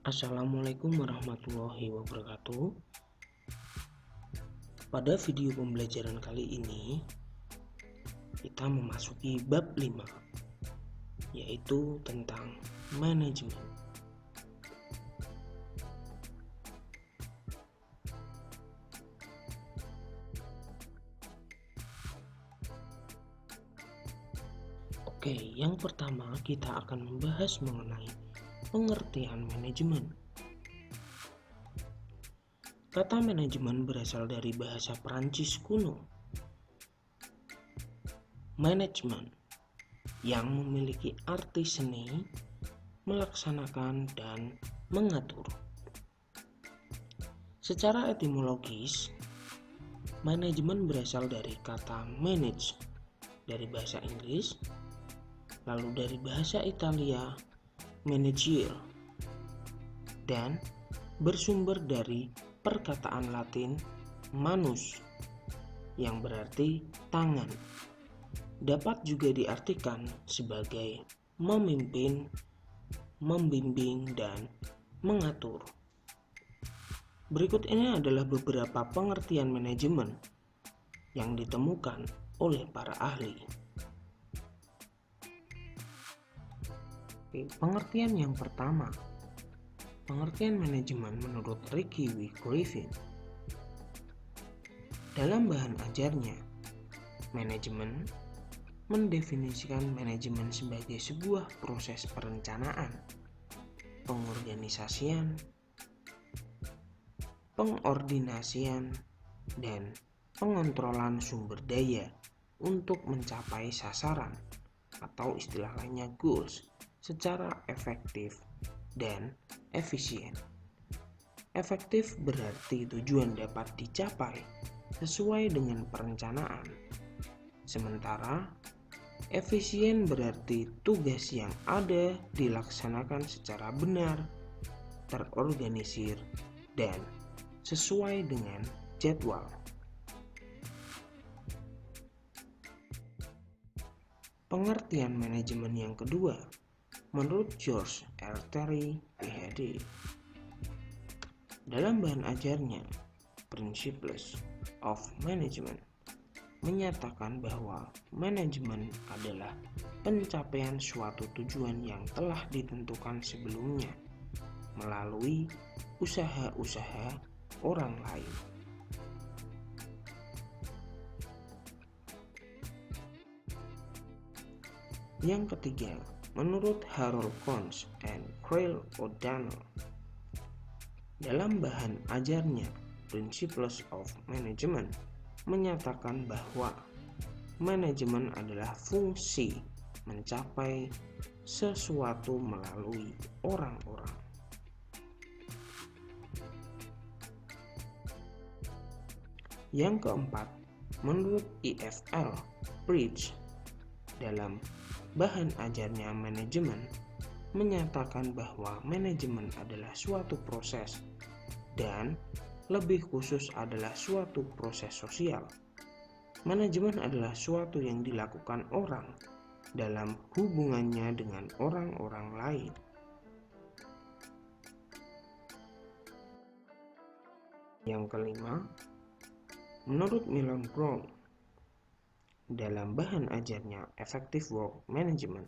Assalamualaikum warahmatullahi wabarakatuh. Pada video pembelajaran kali ini kita memasuki bab 5, yaitu tentang manajemen. Oke, yang pertama kita akan membahas mengenai pengertian manajemen. Kata manajemen berasal dari bahasa Perancis kuno, manajemen, yang memiliki arti seni, melaksanakan, dan mengatur. Secara etimologis, manajemen berasal dari kata manage dari bahasa Inggris, lalu dari bahasa Italia manager, dan bersumber dari perkataan Latin manus yang berarti tangan. Dapat juga diartikan sebagai memimpin, membimbing, dan mengatur. Berikut ini adalah beberapa pengertian manajemen yang ditemukan oleh para ahli. Pengertian yang pertama, pengertian manajemen menurut Ricky W. Griffin. Dalam bahan ajarnya, manajemen mendefinisikan manajemen sebagai sebuah proses perencanaan, pengorganisasian, pengordinasian, dan pengontrolan sumber daya untuk mencapai sasaran atau istilah lainnya goals secara efektif dan efisien. Efektif berarti tujuan dapat dicapai sesuai dengan perencanaan, sementara efisien berarti tugas yang ada dilaksanakan secara benar, terorganisir, dan sesuai dengan jadwal. Pengertian manajemen yang kedua, menurut George R. Terry, PhD. Dalam bahan ajarnya, Principles of Management menyatakan bahwa manajemen adalah pencapaian suatu tujuan yang telah ditentukan sebelumnya melalui usaha-usaha orang lain. Yang ketiga, menurut Harold Kohns and Craig O'Donnell, dalam bahan ajarnya Principles of Management menyatakan bahwa manajemen adalah fungsi mencapai sesuatu melalui orang-orang. Yang keempat, menurut EFL Bridge, dalam bahan ajarnya manajemen menyatakan bahwa manajemen adalah suatu proses dan lebih khusus adalah suatu proses sosial. Manajemen adalah suatu yang dilakukan orang dalam hubungannya dengan orang-orang lain. Yang kelima, menurut Milton Brown, dalam bahan ajarnya Effective Work Management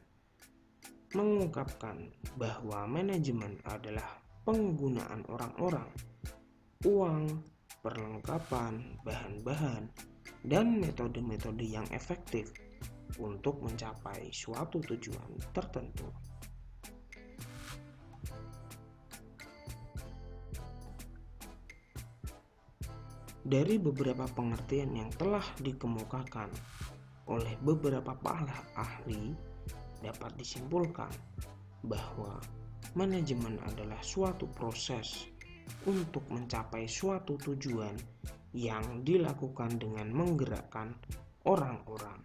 mengungkapkan bahwa manajemen adalah penggunaan orang-orang, uang, perlengkapan, bahan-bahan, dan metode-metode yang efektif untuk mencapai suatu tujuan tertentu. Dari beberapa pengertian yang telah dikemukakan oleh beberapa para ahli, dapat disimpulkan bahwa manajemen adalah suatu proses untuk mencapai suatu tujuan yang dilakukan dengan menggerakkan orang-orang.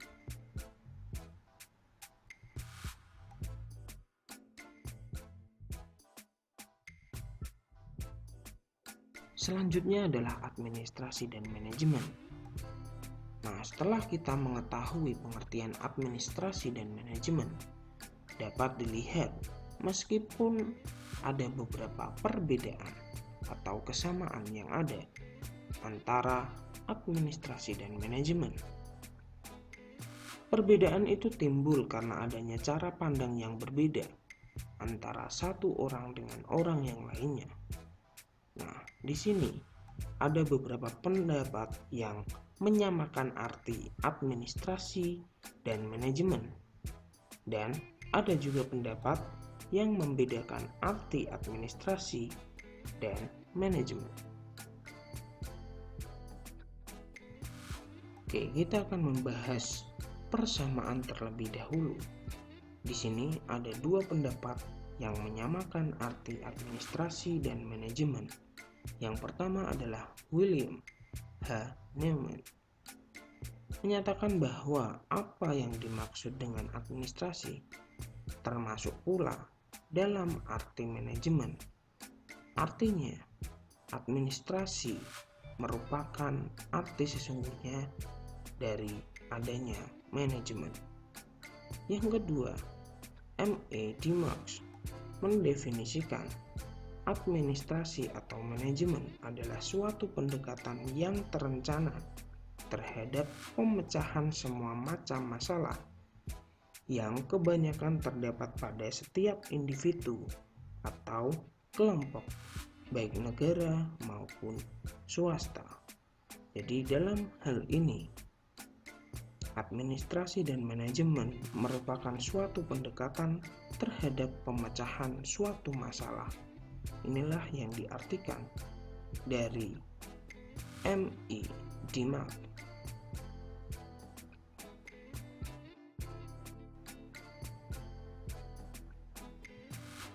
Selanjutnya adalah administrasi dan manajemen. Nah, setelah kita mengetahui pengertian administrasi dan manajemen, dapat dilihat Meskipun ada beberapa perbedaan atau kesamaan yang ada antara administrasi dan manajemen. Perbedaan itu timbul karena adanya cara pandang yang berbeda antara satu orang dengan orang yang lainnya. Nah, di sini ada beberapa pendapat yang menyamakan arti administrasi dan manajemen, dan ada juga pendapat yang membedakan arti administrasi dan manajemen. Oke, kita akan membahas persamaan terlebih dahulu. Di sini ada dua pendapat yang menyamakan arti administrasi dan manajemen. Yang pertama adalah William H. Newman menyatakan bahwa apa yang dimaksud dengan administrasi termasuk pula dalam arti manajemen. Artinya, administrasi merupakan arti sesungguhnya dari adanya manajemen. Yang kedua, M.A. Dimarks mendefinisikan administrasi atau manajemen adalah suatu pendekatan yang terencana terhadap pemecahan semua macam masalah yang kebanyakan terdapat pada setiap individu atau kelompok, baik negara maupun swasta. Jadi dalam hal ini, administrasi dan manajemen merupakan suatu pendekatan terhadap pemecahan suatu masalah. Inilah yang diartikan dari M.E. Dimarks.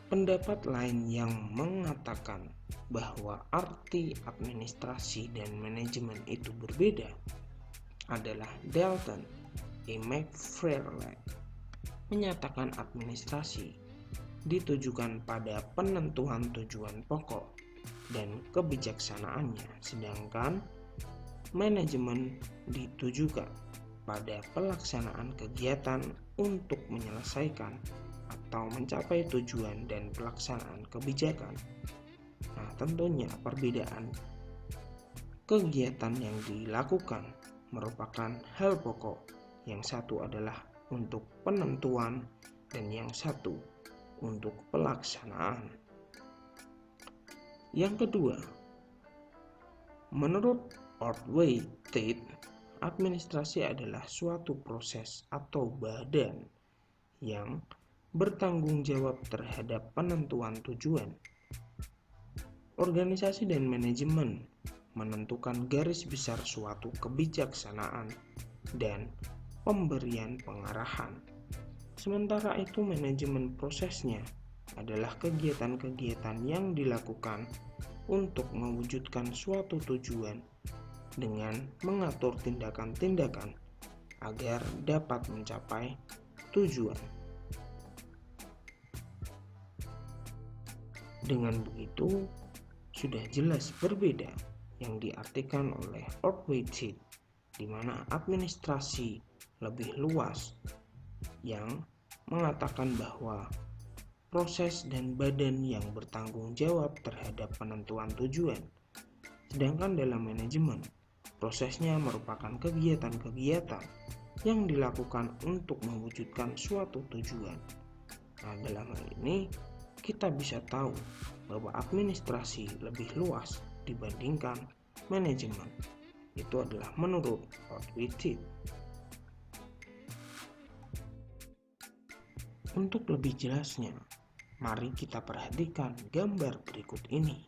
Pendapat lain yang mengatakan bahwa arti administrasi dan manajemen itu berbeda adalah Dalton E. McFarlane menyatakan administrasi ditujukan pada penentuan tujuan pokok dan kebijaksanaannya, sedangkan manajemen ditujukan pada pelaksanaan kegiatan untuk menyelesaikan atau mencapai tujuan dan pelaksanaan kebijakan. Nah, tentunya perbedaan kegiatan yang dilakukan merupakan hal pokok. Yang satu adalah untuk penentuan dan yang satu untuk pelaksanaan. Yang kedua, menurut Ordway Tate, administrasi adalah suatu proses atau badan yang bertanggung jawab terhadap penentuan tujuan. Organisasi dan manajemen menentukan garis besar suatu kebijaksanaan dan pemberian pengarahan. Sementara itu manajemen prosesnya adalah kegiatan-kegiatan yang dilakukan untuk mewujudkan suatu tujuan dengan mengatur tindakan-tindakan agar dapat mencapai tujuan. Dengan begitu, sudah jelas berbeda yang diartikan oleh Ordway Tate, di mana administrasi lebih luas yang mengatakan bahwa proses dan badan yang bertanggung jawab terhadap penentuan tujuan. Sedangkan dalam manajemen, prosesnya merupakan kegiatan-kegiatan yang dilakukan untuk mewujudkan suatu tujuan. Nah, dalam hal ini kita bisa tahu bahwa administrasi lebih luas dibandingkan manajemen. Itu adalah menurut Ordway Tate. Untuk lebih jelasnya, mari kita perhatikan gambar berikut ini.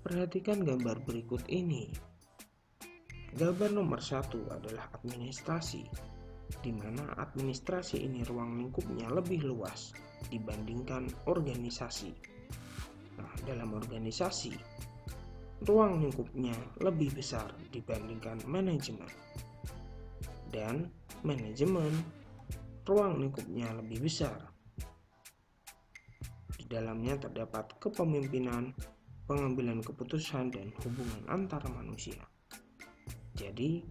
Perhatikan gambar berikut ini. Gambar nomor 1 adalah administrasi, di mana administrasi ini ruang lingkupnya lebih luas dibandingkan organisasi. Nah, dalam organisasi, ruang lingkupnya lebih besar dibandingkan manajemen. Dan manajemen, ruang lingkupnya lebih besar. Di dalamnya terdapat kepemimpinan, pengambilan keputusan, dan hubungan antar manusia. Jadi,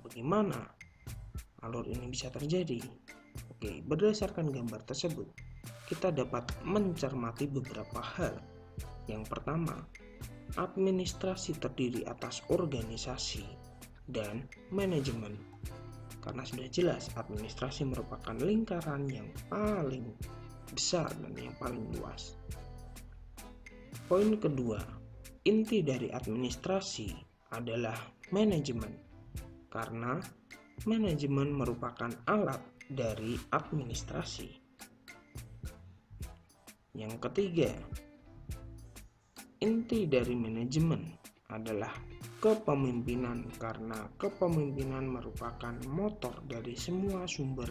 Bagaimana alur ini bisa terjadi? Oke, berdasarkan gambar tersebut, kita dapat mencermati beberapa hal. Yang pertama, administrasi terdiri atas organisasi dan manajemen. Karena sudah jelas administrasi merupakan lingkaran yang paling besar dan yang paling luas. Poin kedua, inti dari administrasi adalah manajemen. Karena manajemen merupakan alat dari administrasi. Yang ketiga, inti dari manajemen adalah kepemimpinan, karena kepemimpinan merupakan motor dari semua sumber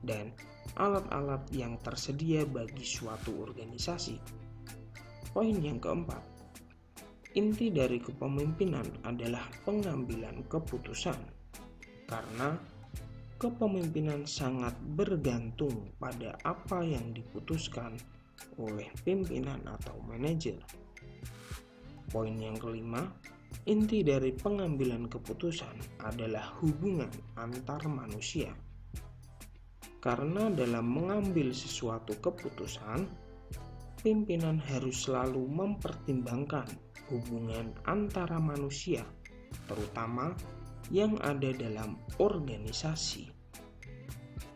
dan alat-alat yang tersedia bagi suatu organisasi. Poin yang keempat, inti dari kepemimpinan adalah pengambilan keputusan, karena kepemimpinan sangat bergantung pada apa yang diputuskan oleh pimpinan atau manajer. Poin yang kelima, inti dari pengambilan keputusan adalah hubungan antar manusia. Karena dalam mengambil sesuatu keputusan, pimpinan harus selalu mempertimbangkan hubungan antara manusia, terutama yang ada dalam organisasi.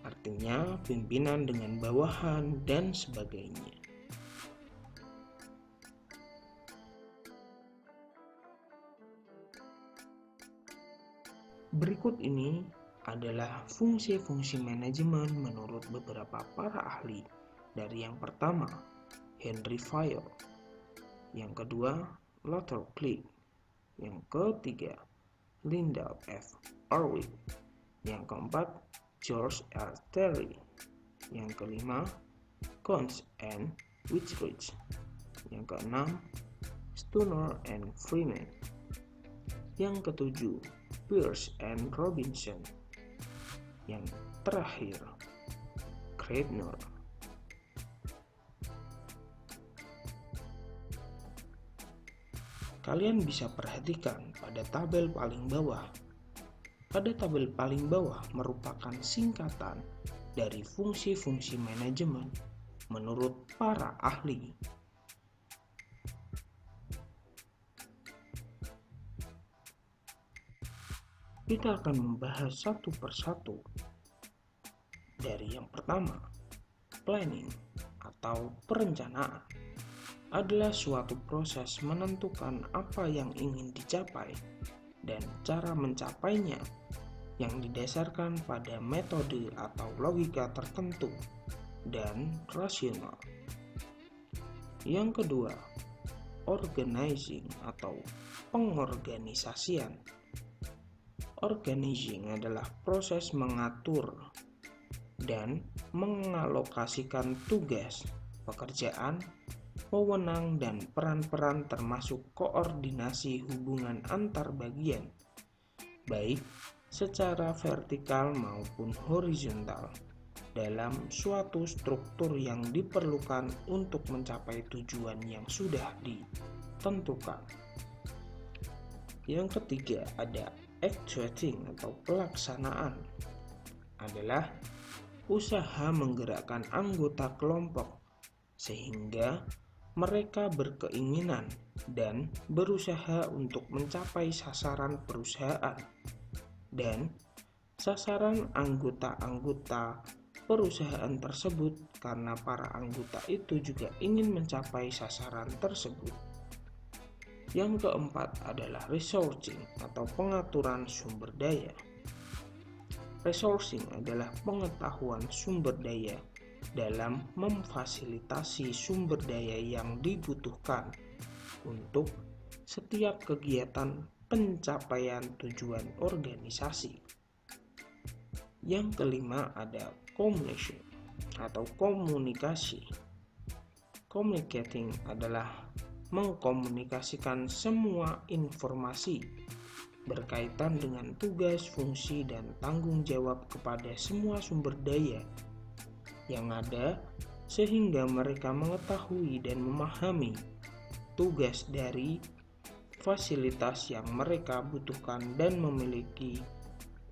Artinya pimpinan dengan bawahan dan sebagainya. Berikut ini adalah fungsi-fungsi manajemen menurut beberapa para ahli. Dari yang pertama, Henry Fayol. Yang kedua, Lothar Klick. Yang ketiga, Linda F. Irwin. Yang keempat, George L. Terry. Yang kelima, Cons and Whitridge. Yang keenam, Stunner and Freeman. Yang ketujuh, Pierce and Robinson. Yang terakhir, Kreitner. Kalian bisa perhatikan pada tabel paling bawah. Pada tabel paling bawah merupakan singkatan dari fungsi-fungsi manajemen menurut para ahli. Kita akan membahas satu persatu. Dari yang pertama, planning atau perencanaan adalah suatu proses menentukan apa yang ingin dicapai dan cara mencapainya yang didasarkan pada metode atau logika tertentu dan rasional. Yang kedua, organizing atau pengorganisasian. Organizing adalah proses mengatur dan mengalokasikan tugas, pekerjaan, wewenang, dan peran-peran termasuk koordinasi hubungan antar bagian, baik secara vertikal maupun horizontal, dalam suatu struktur yang diperlukan untuk mencapai tujuan yang sudah ditentukan. Yang ketiga ada actuating atau pelaksanaan, adalah usaha menggerakkan anggota kelompok sehingga mereka berkeinginan dan berusaha untuk mencapai sasaran perusahaan, dan sasaran anggota-anggota perusahaan tersebut karena para anggota itu juga ingin mencapai sasaran tersebut. Yang keempat adalah resourcing atau pengaturan sumber daya. Resourcing adalah pengetahuan sumber daya dalam memfasilitasi sumber daya yang dibutuhkan untuk setiap kegiatan pencapaian tujuan organisasi. Yang kelima ada communication atau komunikasi. Communicating adalah mengkomunikasikan semua informasi berkaitan dengan tugas, fungsi, dan tanggung jawab kepada semua sumber daya yang ada sehingga mereka mengetahui dan memahami tugas dari fasilitas yang mereka butuhkan dan memiliki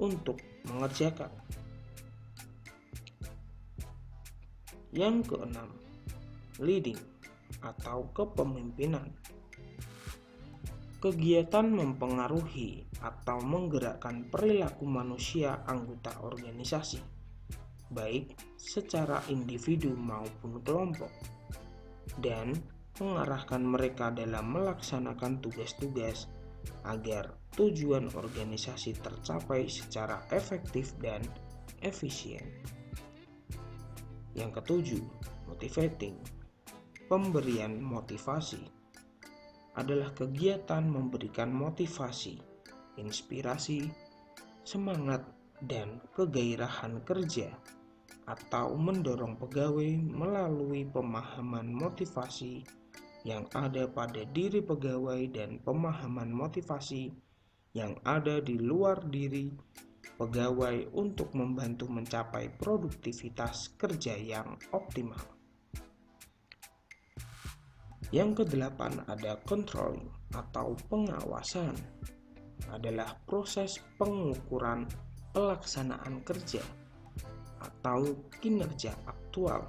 untuk mengerjakan. Yang keenam, leading atau kepemimpinan. Kegiatan mempengaruhi atau menggerakkan perilaku manusia anggota organisasi, baik secara individu maupun kelompok, dan mengarahkan mereka dalam melaksanakan tugas-tugas agar tujuan organisasi tercapai secara efektif dan efisien. Yang ketujuh, motivating. Pemberian motivasi adalah kegiatan memberikan motivasi, inspirasi, semangat, dan kegairahan kerja atau mendorong pegawai melalui pemahaman motivasi yang ada pada diri pegawai dan pemahaman motivasi yang ada di luar diri pegawai untuk membantu mencapai produktivitas kerja yang optimal. Yang kedelapan ada controlling atau pengawasan, adalah proses pengukuran pelaksanaan kerja atau kinerja aktual,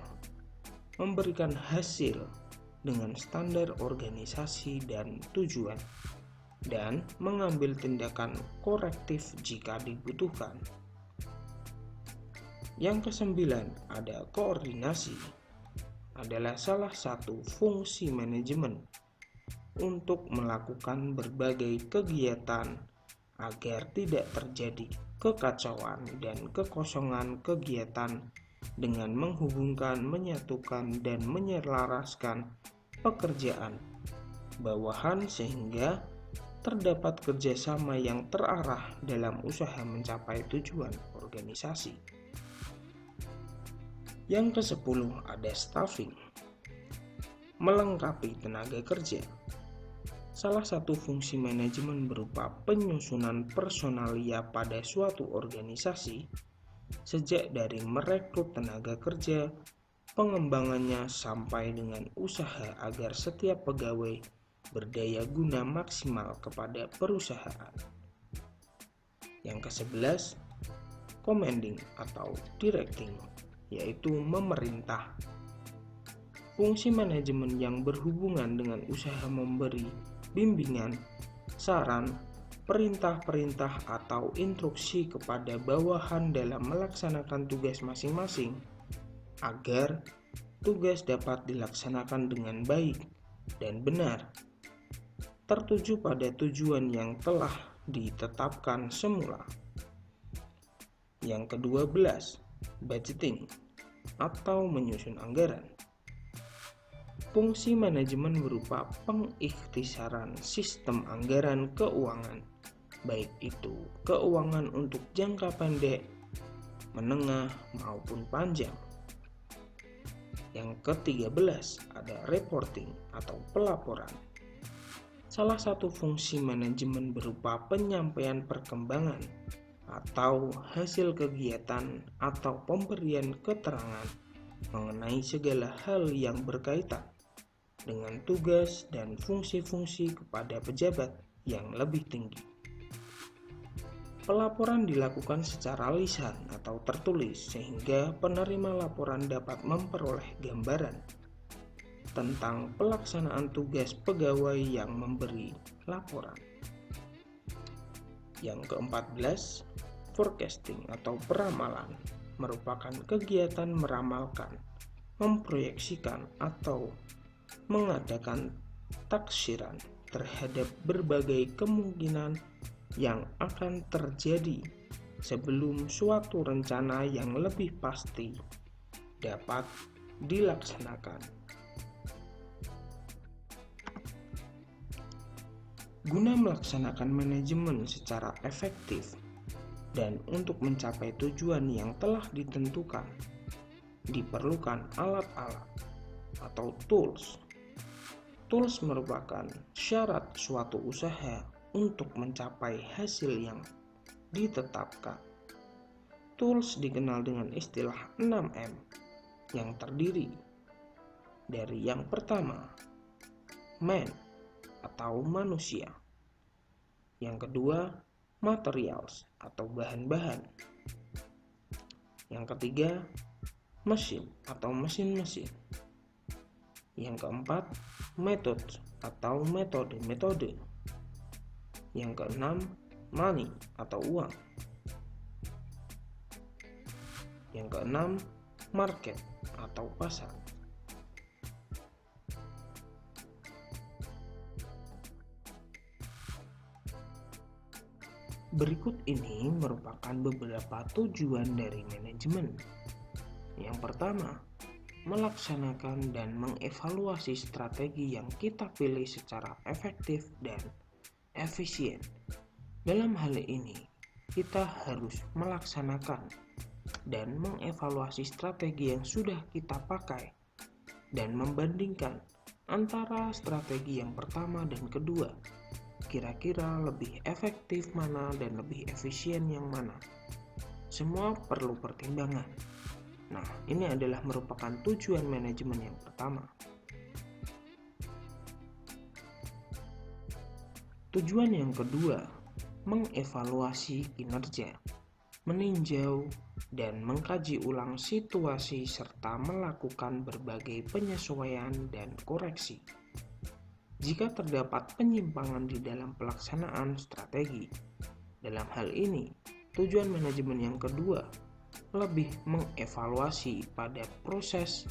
memberikan hasil dengan standar organisasi dan tujuan, dan mengambil tindakan korektif jika dibutuhkan. Yang kesembilan ada koordinasi, adalah salah satu fungsi manajemen untuk melakukan berbagai kegiatan agar tidak terjadi kekacauan dan kekosongan kegiatan dengan menghubungkan, menyatukan, dan menyelaraskan pekerjaan bawahan sehingga terdapat kerjasama yang terarah dalam usaha mencapai tujuan organisasi. Yang ke-10 ada staffing, melengkapi tenaga kerja. Salah satu fungsi manajemen berupa penyusunan personalia pada suatu organisasi, sejak dari merekrut tenaga kerja, pengembangannya sampai dengan usaha agar setiap pegawai berdaya guna maksimal kepada perusahaan. Yang ke-11, commanding atau directing, yaitu memerintah. Fungsi manajemen yang berhubungan dengan usaha memberi bimbingan, saran, perintah-perintah atau instruksi kepada bawahan dalam melaksanakan tugas masing-masing agar tugas dapat dilaksanakan dengan baik dan benar, tertuju pada tujuan yang telah ditetapkan semula. Yang ke-12, budgeting atau menyusun anggaran. Fungsi manajemen berupa pengikhtisaran sistem anggaran keuangan, baik itu keuangan untuk jangka pendek, menengah, maupun panjang. Yang ke-13 ada reporting atau pelaporan. Salah satu fungsi manajemen berupa penyampaian perkembangan atau hasil kegiatan atau pemberian keterangan mengenai segala hal yang berkaitan dengan tugas dan fungsi-fungsi kepada pejabat yang lebih tinggi. Pelaporan dilakukan secara lisan atau tertulis sehingga penerima laporan dapat memperoleh gambaran tentang pelaksanaan tugas pegawai yang memberi laporan. Yang ke-14, forecasting atau peramalan merupakan kegiatan meramalkan, memproyeksikan atau mengadakan taksiran terhadap berbagai kemungkinan yang akan terjadi sebelum suatu rencana yang lebih pasti dapat dilaksanakan. Guna melaksanakan manajemen secara efektif dan untuk mencapai tujuan yang telah ditentukan, diperlukan alat-alat atau tools. Tools merupakan syarat suatu usaha untuk mencapai hasil yang ditetapkan. Tools dikenal dengan istilah 6M yang terdiri dari yang pertama, man atau manusia. Yang kedua, materials atau bahan-bahan. Yang ketiga, mesin atau mesin-mesin. Yang keempat, methods atau metode-metode. Yang keenam, money atau uang. Yang keenam, market atau pasar. Berikut ini merupakan beberapa tujuan dari manajemen. Yang pertama, melaksanakan dan mengevaluasi strategi yang kita pilih secara efektif dan efisien. Dalam hal ini, kita harus melaksanakan dan mengevaluasi strategi yang sudah kita pakai dan membandingkan antara strategi yang pertama dan kedua. Kira-kira lebih efektif mana dan lebih efisien yang mana? Semua perlu pertimbangan. Nah, ini adalah merupakan tujuan manajemen yang pertama. Tujuan yang kedua, mengevaluasi kinerja, meninjau dan mengkaji ulang situasi serta melakukan berbagai penyesuaian dan koreksi. Jika terdapat penyimpangan di dalam pelaksanaan strategi, dalam hal ini, tujuan manajemen yang kedua lebih mengevaluasi pada proses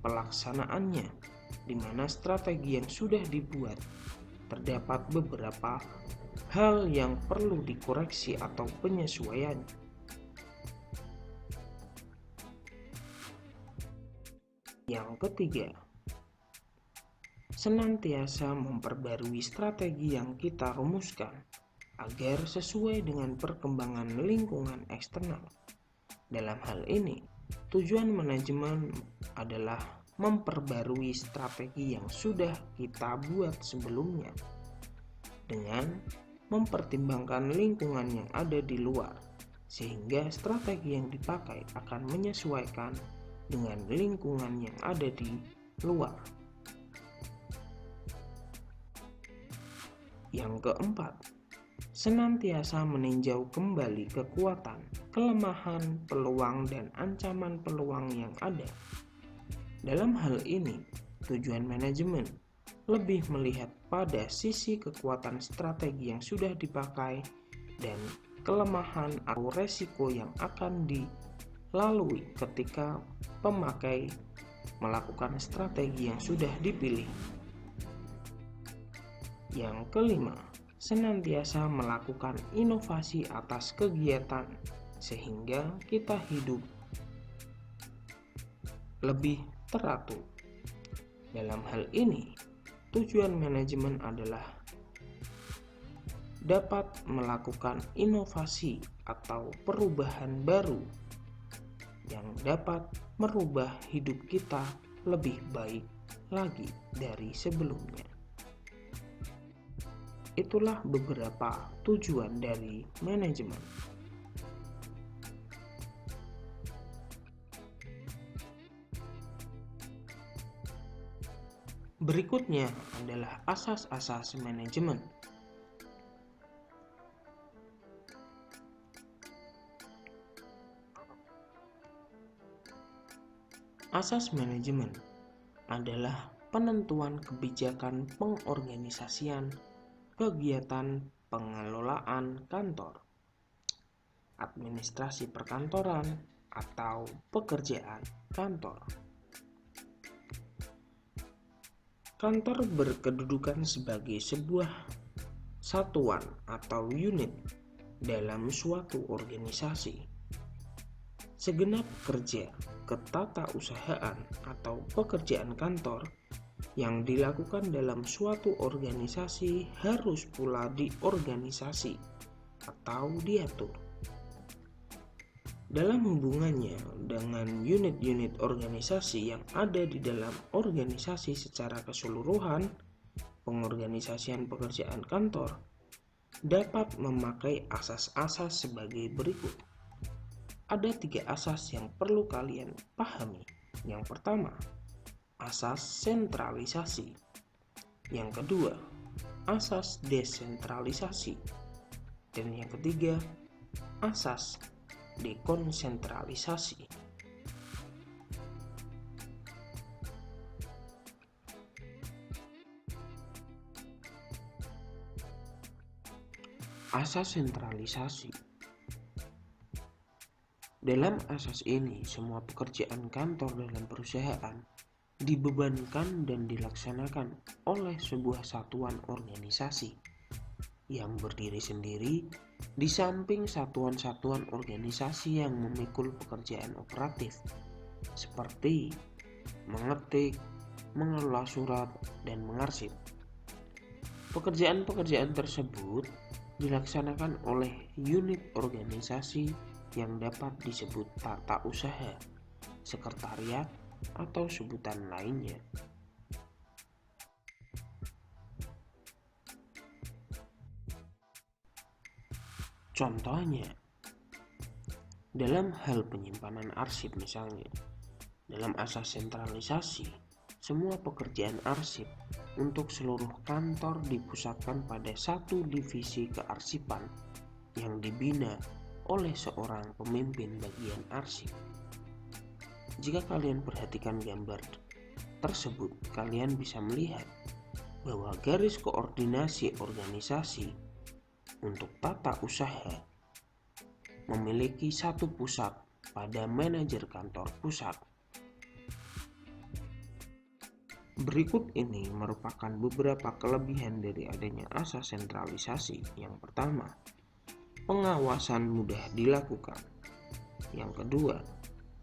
pelaksanaannya, di mana strategi yang sudah dibuat terdapat beberapa hal yang perlu dikoreksi atau penyesuaian. Yang ketiga, senantiasa memperbarui strategi yang kita rumuskan agar sesuai dengan perkembangan lingkungan eksternal. Dalam hal ini, tujuan manajemen adalah memperbarui strategi yang sudah kita buat sebelumnya dengan mempertimbangkan lingkungan yang ada di luar, sehingga strategi yang dipakai akan menyesuaikan dengan lingkungan yang ada di luar. Yang keempat, senantiasa meninjau kembali kekuatan, kelemahan, peluang, dan ancaman peluang yang ada. Dalam hal ini, tujuan manajemen lebih melihat pada sisi kekuatan strategi yang sudah dipakai dan kelemahan atau resiko yang akan dilalui ketika pemakai melakukan strategi yang sudah dipilih. Yang kelima, senantiasa melakukan inovasi atas kegiatan sehingga kita hidup lebih teratur. Dalam hal ini, tujuan manajemen adalah dapat melakukan inovasi atau perubahan baru yang dapat merubah hidup kita lebih baik lagi dari sebelumnya. Itulah beberapa tujuan dari manajemen. Berikutnya adalah asas-asas manajemen. Asas manajemen adalah penentuan kebijakan pengorganisasian kegiatan pengelolaan kantor, administrasi perkantoran, atau pekerjaan kantor. Kantor berkedudukan sebagai sebuah satuan atau unit dalam suatu organisasi. Segenap kerja ketatausahaan atau pekerjaan kantor yang dilakukan dalam suatu organisasi harus pula diorganisasi atau diatur. Dalam hubungannya dengan unit-unit organisasi yang ada di dalam organisasi secara keseluruhan, pengorganisasian pekerjaan kantor dapat memakai asas-asas sebagai berikut. Ada 3 asas yang perlu kalian pahami. Yang pertama, asas sentralisasi. Yang kedua, asas desentralisasi. Dan yang ketiga, asas dekonsentralisasi. Asas sentralisasi. Dalam asas ini, semua pekerjaan kantor dalam perusahaan dibebankan dan dilaksanakan oleh sebuah satuan organisasi yang berdiri sendiri di samping satuan-satuan organisasi yang memikul pekerjaan operatif seperti mengetik, mengelola surat, dan mengarsip. Pekerjaan-pekerjaan tersebut dilaksanakan oleh unit organisasi yang dapat disebut tata usaha, sekretariat, atau sebutan lainnya. Contohnya, dalam hal penyimpanan arsip misalnya, dalam asas sentralisasi, semua pekerjaan arsip untuk seluruh kantor dipusatkan pada satu divisi kearsipan yang dibina oleh seorang pemimpin bagian arsip. Jika kalian perhatikan gambar tersebut, kalian bisa melihat bahwa garis koordinasi organisasi untuk tata usaha memiliki satu pusat pada manajer kantor pusat. Berikut ini merupakan beberapa kelebihan dari adanya asas sentralisasi. Yang pertama, pengawasan mudah dilakukan. Yang kedua,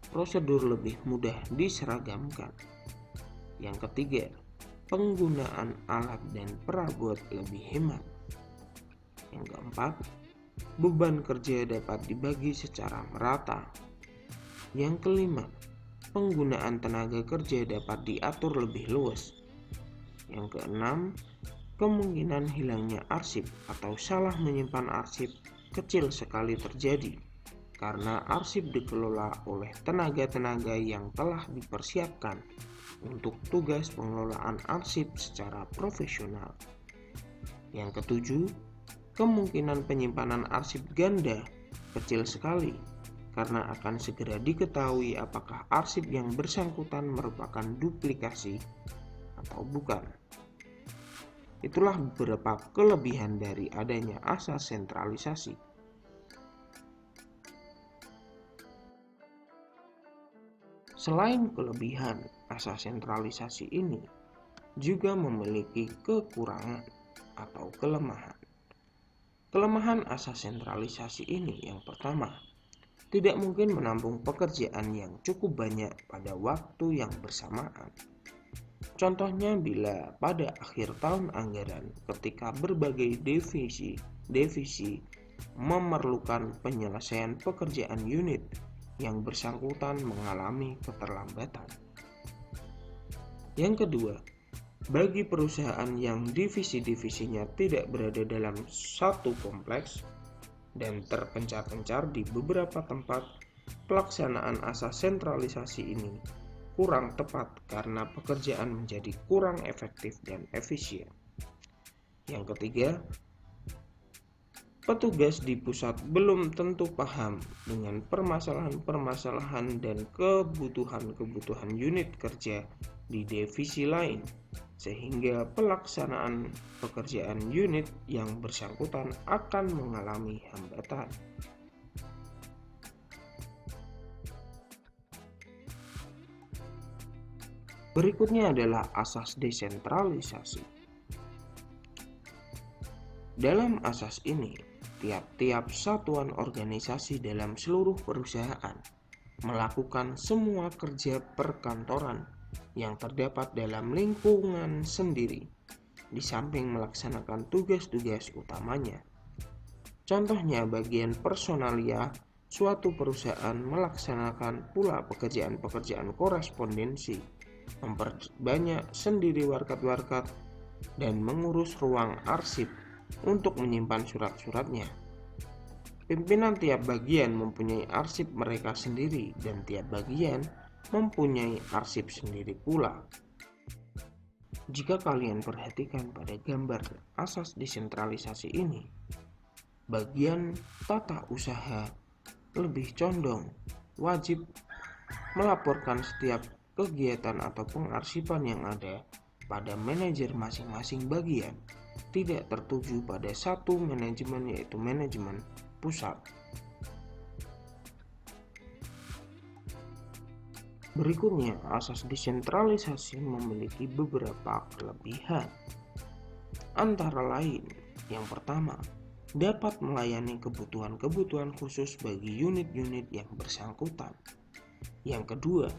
prosedur lebih mudah diseragamkan. Yang ketiga, penggunaan alat dan perabot lebih hemat. Yang keempat, beban kerja dapat dibagi secara merata. Yang kelima, penggunaan tenaga kerja dapat diatur lebih luas. Yang keenam, kemungkinan hilangnya arsip atau salah menyimpan arsip kecil sekali terjadi karena arsip dikelola oleh tenaga-tenaga yang telah dipersiapkan untuk tugas pengelolaan arsip secara profesional. Yang ketujuh, kemungkinan penyimpanan arsip ganda kecil sekali karena akan segera diketahui apakah arsip yang bersangkutan merupakan duplikasi atau bukan. Itulah beberapa kelebihan dari adanya asas sentralisasi. Selain kelebihan, asas sentralisasi ini juga memiliki kekurangan atau kelemahan. Kelemahan asas sentralisasi ini yang pertama, tidak mungkin menampung pekerjaan yang cukup banyak pada waktu yang bersamaan. Contohnya bila pada akhir tahun anggaran ketika berbagai divisi memerlukan penyelesaian pekerjaan unit yang bersangkutan mengalami keterlambatan. Yang kedua, bagi perusahaan yang divisi-divisinya tidak berada dalam satu kompleks dan terpencar-pencar di beberapa tempat, pelaksanaan asas sentralisasi ini kurang tepat karena pekerjaan menjadi kurang efektif dan efisien. Yang ketiga, petugas di pusat belum tentu paham dengan permasalahan-permasalahan dan kebutuhan-kebutuhan unit kerja di divisi lain, sehingga pelaksanaan pekerjaan unit yang bersangkutan akan mengalami hambatan. Berikutnya adalah asas desentralisasi. Dalam asas ini, tiap-tiap satuan organisasi dalam seluruh perusahaan melakukan semua kerja perkantoran yang terdapat dalam lingkungan sendiri, di samping melaksanakan tugas-tugas utamanya. Contohnya, bagian personalia suatu perusahaan melaksanakan pula pekerjaan-pekerjaan korespondensi, memperbanyak sendiri warkat-warkat, dan mengurus ruang arsip untuk menyimpan surat-suratnya. Pimpinan tiap bagian mempunyai arsip mereka sendiri dan tiap bagian mempunyai arsip sendiri pula. Jika kalian perhatikan pada gambar asas desentralisasi ini, bagian tata usaha lebih condong wajib melaporkan setiap kegiatan atau pengarsipan yang ada pada manajer masing-masing bagian, tidak tertuju pada satu manajemen, yaitu manajemen pusat. Berikutnya, asas desentralisasi memiliki beberapa kelebihan. Antara lain, yang pertama, dapat melayani kebutuhan-kebutuhan khusus bagi unit-unit yang bersangkutan. Yang kedua,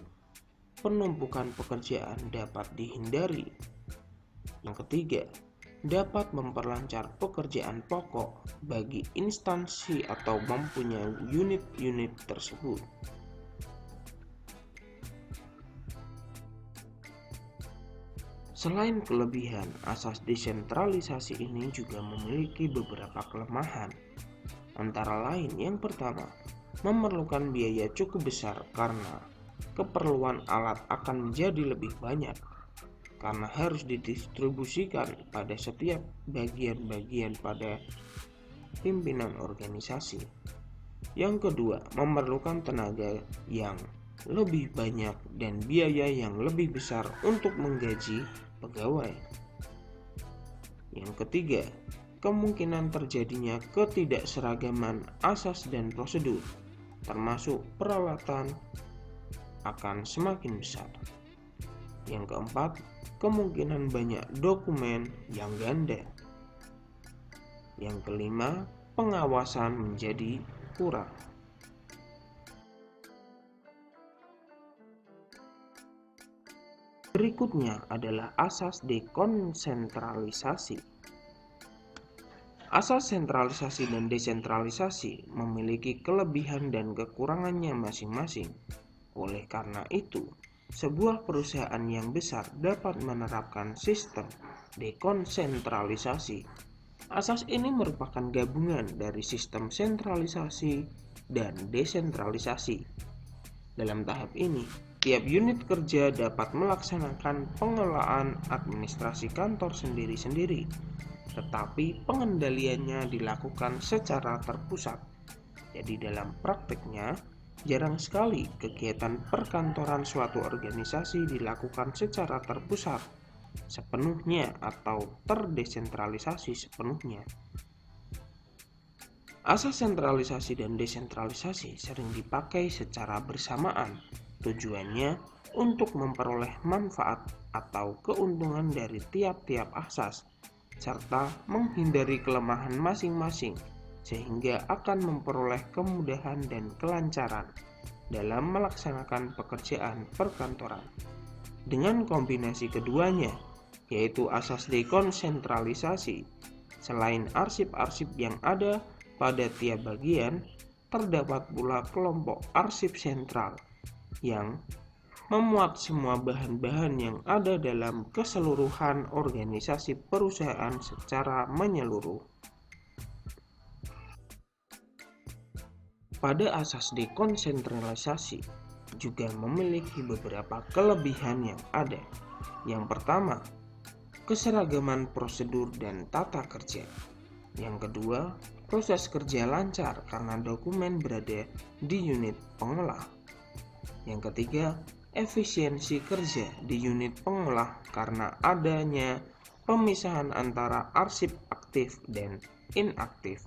penumpukan pekerjaan dapat dihindari. Yang ketiga, dapat memperlancar pekerjaan pokok bagi instansi atau mempunyai unit-unit tersebut. Selain kelebihan, asas desentralisasi ini juga memiliki beberapa kelemahan. Antara lain, yang pertama, memerlukan biaya cukup besar karena keperluan alat akan menjadi lebih banyak karena harus didistribusikan pada setiap bagian-bagian pada pimpinan organisasi. Yang kedua, memerlukan tenaga yang lebih banyak dan biaya yang lebih besar untuk menggaji pegawai. Yang ketiga, kemungkinan terjadinya ketidakseragaman asas dan prosedur, termasuk peralatan, akan semakin besar. Yang keempat, kemungkinan banyak dokumen yang ganda. Yang kelima, pengawasan menjadi kurang. Berikutnya adalah asas dekonsentralisasi. Asas sentralisasi dan desentralisasi memiliki kelebihan dan kekurangannya masing-masing. Oleh karena itu, sebuah perusahaan yang besar dapat menerapkan sistem dekonsentralisasi. Asas ini merupakan gabungan dari sistem sentralisasi dan desentralisasi. Dalam tahap ini, tiap unit kerja dapat melaksanakan pengelolaan administrasi kantor sendiri-sendiri, tetapi pengendaliannya dilakukan secara terpusat. Jadi dalam prakteknya, jarang sekali kegiatan perkantoran suatu organisasi dilakukan secara terpusat sepenuhnya atau terdesentralisasi sepenuhnya. Asas sentralisasi dan desentralisasi sering dipakai secara bersamaan. Tujuannya untuk memperoleh manfaat atau keuntungan dari tiap-tiap asas, serta menghindari kelemahan masing-masing, sehingga akan memperoleh kemudahan dan kelancaran dalam melaksanakan pekerjaan perkantoran. Dengan kombinasi keduanya, yaitu asas dekonsentralisasi, selain arsip-arsip yang ada pada tiap bagian, terdapat pula kelompok arsip sentral yang memuat semua bahan-bahan yang ada dalam keseluruhan organisasi perusahaan secara menyeluruh. Pada asas dekonsentralisasi juga memiliki beberapa kelebihan yang ada. Yang pertama, keseragaman prosedur dan tata kerja. Yang kedua, proses kerja lancar karena dokumen berada di unit pengolah. Yang ketiga, efisiensi kerja di unit pengolah karena adanya pemisahan antara arsip aktif dan inaktif.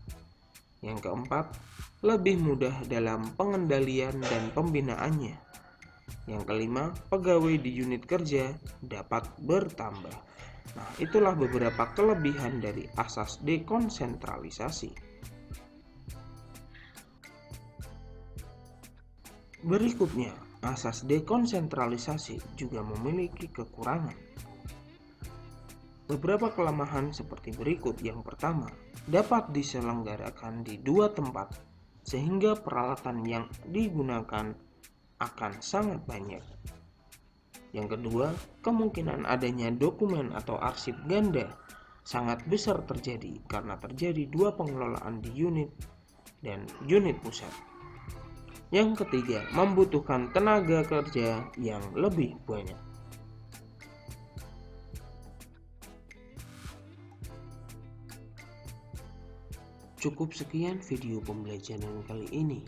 Yang keempat, lebih mudah dalam pengendalian dan pembinaannya. Yang kelima, pegawai di unit kerja dapat bertambah. Nah, itulah beberapa kelebihan dari asas dekonsentralisasi. Berikutnya, asas dekonsentralisasi juga memiliki kekurangan. Beberapa kelemahan seperti berikut. Yang pertama, dapat diselenggarakan di dua tempat, sehingga peralatan yang digunakan akan sangat banyak. Yang kedua, kemungkinan adanya dokumen atau arsip ganda sangat besar terjadi karena terjadi dua pengelolaan di unit dan unit pusat. Yang ketiga, membutuhkan tenaga kerja yang lebih banyak. Cukup sekian video pembelajaran kali ini.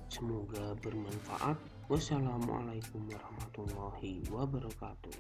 Semoga bermanfaat. Wassalamualaikum warahmatullahi wabarakatuh.